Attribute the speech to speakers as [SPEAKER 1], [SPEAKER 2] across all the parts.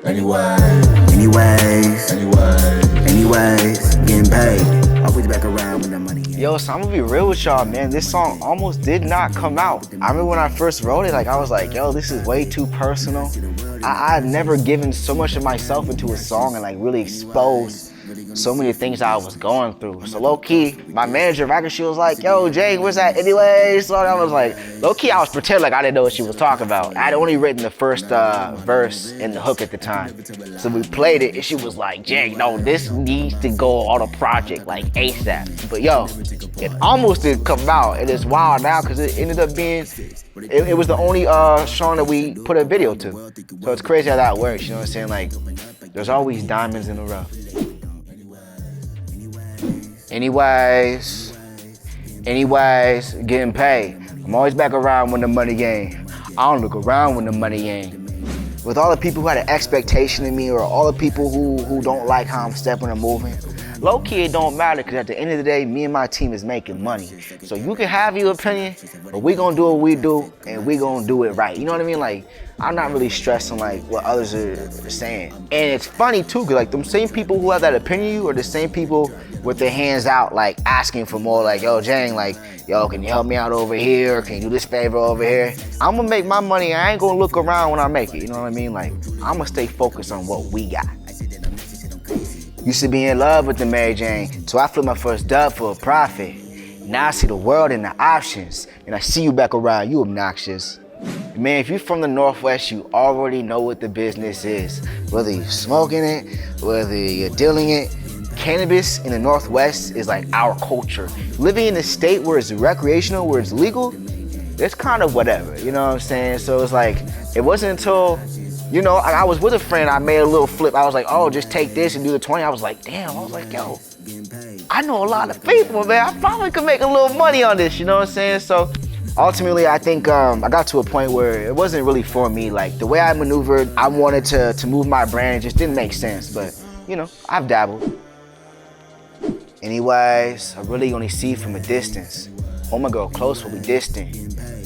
[SPEAKER 1] Anyways, getting paid. Always back around when the money.
[SPEAKER 2] Yo, so I'm gonna be real with y'all, man. This song almost did not come out. I remember when I first wrote it, like I was like, yo, this is way too personal. I've never given so much of myself into a song and like really exposed so many things I was going through. So low key, my manager, Racker, she was like, yo, Jay, where's that anyways? So I was like, low key, I was pretending like I didn't know what she was talking about. I had only written the first verse and the hook at the time. So we played it and she was like, Jay, no, this needs to go on a project like ASAP. But yo, it almost didn't come out. And it's wild now because it ended up being, it was the only song that we put a video to. So it's crazy how that works, you know what I'm saying? Like, there's always diamonds in the rough. Anyways, getting paid. I'm always back around when the money ain't. I don't look around when the money ain't. With all the people who had an expectation of me or all the people who don't like how I'm stepping or moving, low key it don't matter because at the end of the day, me and my team is making money. So you can have your opinion, but we gonna do what we do and we gonna do it right. You know what I mean? Like, I'm not really stressing like what others are saying. And it's funny too, cause like them same people who have that opinion of you are the same people with their hands out like asking for more, like, yo, Jang, like, yo, can you help me out over here? Can you do this favor over here? I'm gonna make my money. I ain't gonna look around when I make it. You know what I mean? Like, I'm gonna stay focused on what we got. Used to be in love with the Mary Jane, so I flipped my first dub for a profit. Now I see the world and the options, and I see you back around, you obnoxious. Man, if you're from the Northwest, you already know what the business is. Whether you're smoking it, whether you're dealing it, cannabis in the Northwest is like our culture. Living in a state where it's recreational, where it's legal, it's kind of whatever, you know what I'm saying? So it's like, it wasn't until, you know, I was with a friend, I made a little flip. I was like, oh, just take this and do the 20. I was like, damn, I was like, yo, I know a lot of people, man. I probably could make a little money on this, you know what I'm saying? So ultimately, I think I got to a point where it wasn't really for me. Like, the way I maneuvered, I wanted to move my brand. It just didn't make sense, but, you know, I've dabbled. Anyways, I really only see from a distance. Hold my girl close when we distant.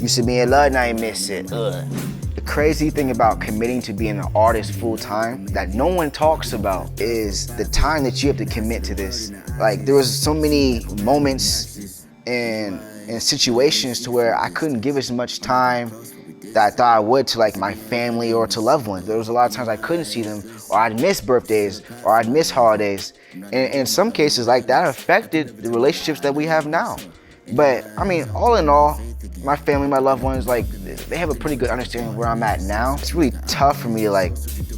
[SPEAKER 2] Used to be in love, now you miss it. Ugh. The crazy thing about committing to being an artist full time that no one talks about is the time that you have to commit to this. Like, there was so many moments and situations to where I couldn't give as much time that I thought I would to like my family or to loved ones. There was a lot of times I couldn't see them, or I'd miss birthdays, or I'd miss holidays. And in some cases like that affected the relationships that we have now. But I mean, all in all, my family, my loved ones, like, they have a pretty good understanding of where I'm at now. It's really tough for me to like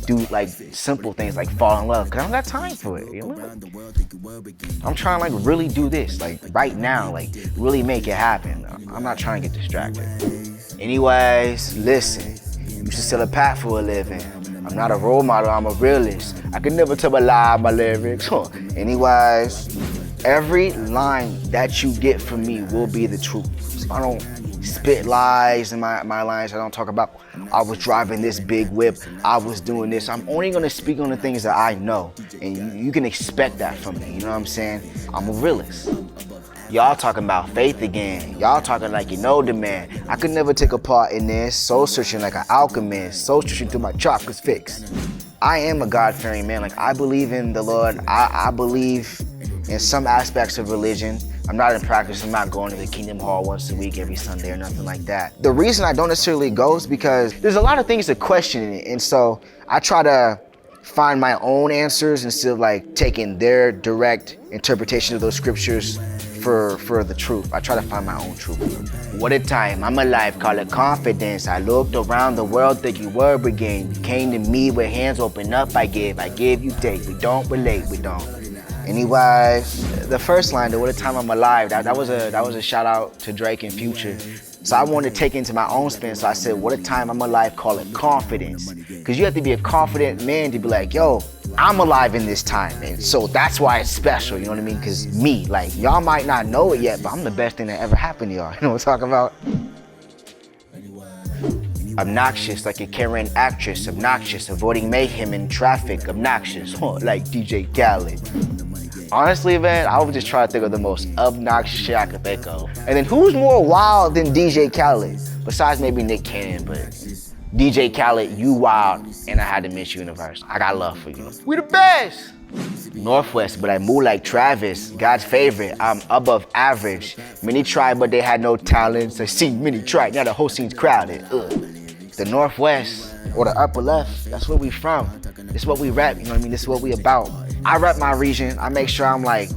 [SPEAKER 2] do like simple things like fall in love, cause I don't got time for it, you know? I'm trying to like really do this, like right now, like really make it happen. I'm not trying to get distracted. Anyways, listen, you should sell a pack for a living. I'm not a role model, I'm a realist. I could never tell a lie in my lyrics. Anyways, every line that you get from me will be the truth. So I don't spit lies in my lines. I don't talk about, I was driving this big whip, I was doing this. I'm only gonna speak on the things that I know. And you can expect that from me, you know what I'm saying? I'm a realist. Y'all talking about faith again. Y'all talking like you know the man. I could never take a part in this. Soul searching like an alchemist. Soul searching through my chakras fixed. I am a God-fearing man. Like, I believe in the Lord. I believe in some aspects of religion. I'm not in practice. I'm not going to the Kingdom Hall once a week, every Sunday or nothing like that. The reason I don't necessarily go is because there's a lot of things to question in it. And so I try to find my own answers instead of like taking their direct interpretation of those scriptures for the truth. I try to find my own truth. What a time, I'm alive, call it confidence. I looked around the world thinking word brigade. You came to me with hands open up, I give, you take. We don't relate, we don't. Anyways, the first line, what a time I'm alive, that was a shout out to Drake and Future. So I wanted to take it into my own spin, so I said, what a time I'm alive, call it confidence. Because you have to be a confident man to be like, yo, I'm alive in this time. And so that's why it's special, you know what I mean? Because me, like, y'all might not know it yet, but I'm the best thing that ever happened to y'all. You know what I'm talking about? Obnoxious, like a Karen actress. Obnoxious, avoiding mayhem in traffic. Obnoxious, like DJ Khaled. Honestly, man, I would just try to think of the most obnoxious shit I could think of. And then who's more wild than DJ Khaled? Besides maybe Nick Cannon, but DJ Khaled, you wild, and I had to miss universe. I got love for you. We the best! Northwest, but I move like Travis. God's favorite, I'm above average. Many tried, but they had no talents. I seen many try, now the whole scene's crowded. The Northwest, or the upper left, that's where we from. This is what we rap, you know what I mean? This is what we about. I rep my region, I make sure I'm like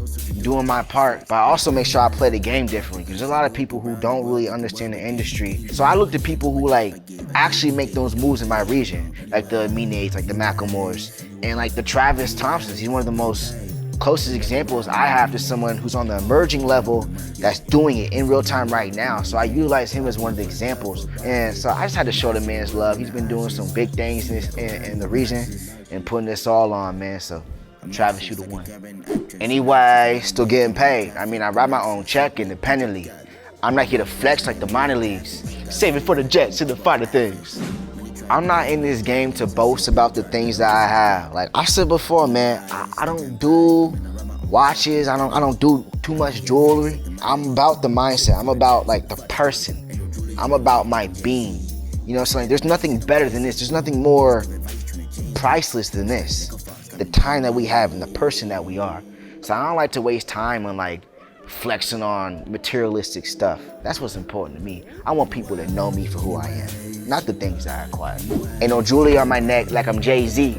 [SPEAKER 2] doing my part, but I also make sure I play the game differently, because there's a lot of people who don't really understand the industry. So I look to people who like actually make those moves in my region, like the Minays, like the Macklemores, and like the Travis Thompsons. He's one of the most closest examples I have to someone who's on the emerging level that's doing it in real time right now. So I utilize him as one of the examples. And so I just had to show the man his love. He's been doing some big things in the region and putting this all on, man. So Travis, you the one. Anyway, still getting paid. I mean, I write my own check independently. I'm not here to flex like the minor leagues. Save it for the Jets and the finer things. I'm not in this game to boast about the things that I have. Like I said before, man, I don't do watches. I don't do too much jewelry. I'm about the mindset. I'm about like the person. I'm about my being. You know what I'm saying? There's nothing better than this. There's nothing more priceless than this. The time that we have and the person that we are. So I don't like to waste time on like flexing on materialistic stuff. That's what's important to me. I want people to know me for who I am, not the things that I acquire. Ain't no jewelry on my neck like I'm Jay-Z.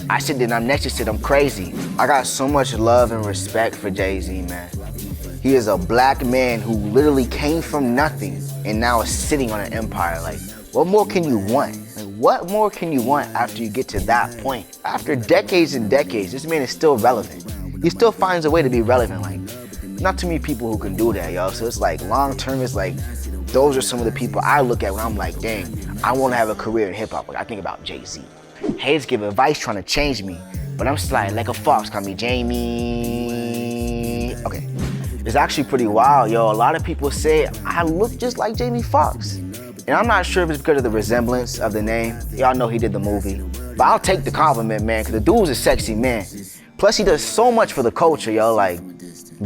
[SPEAKER 2] I said that I'm next to shit, I'm crazy. I got so much love and respect for Jay-Z, man. He is a black man who literally came from nothing and now is sitting on an empire. Like, what more can you want? Like, what more can you want after you get to that point? After decades and decades, this man is still relevant. He still finds a way to be relevant. Like, not too many people who can do that, yo. So it's like long term, it's like those are some of the people I look at when I'm like, dang, I want to have a career in hip hop. Like, I think about Jay-Z. Haters give advice trying to change me, but I'm sliding like a fox. Call me Jamie. Okay, it's actually pretty wild, yo. A lot of people say I look just like Jamie Foxx. And I'm not sure if it's because of the resemblance of the name. Y'all know he did the movie. But I'll take the compliment, man, because the dude's a sexy man. Plus, he does so much for the culture, yo. Like,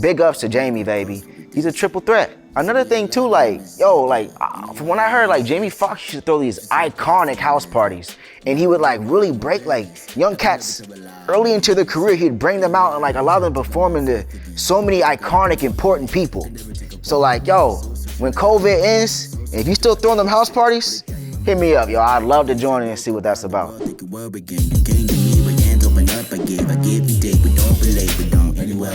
[SPEAKER 2] big ups to Jamie, baby. He's a triple threat. Another thing, too, like, yo, like, from when I heard, like, Jamie Foxx used to throw these iconic house parties. And he would, like, really break, like, young cats early into their career. He'd bring them out and, like, allow them to perform into so many iconic, important people. So, like, yo, when COVID ends, if you still throwing them house parties, hit me up, yo. I'd love to join in and see what that's about.
[SPEAKER 1] I give, we don't relate, we don't anyway.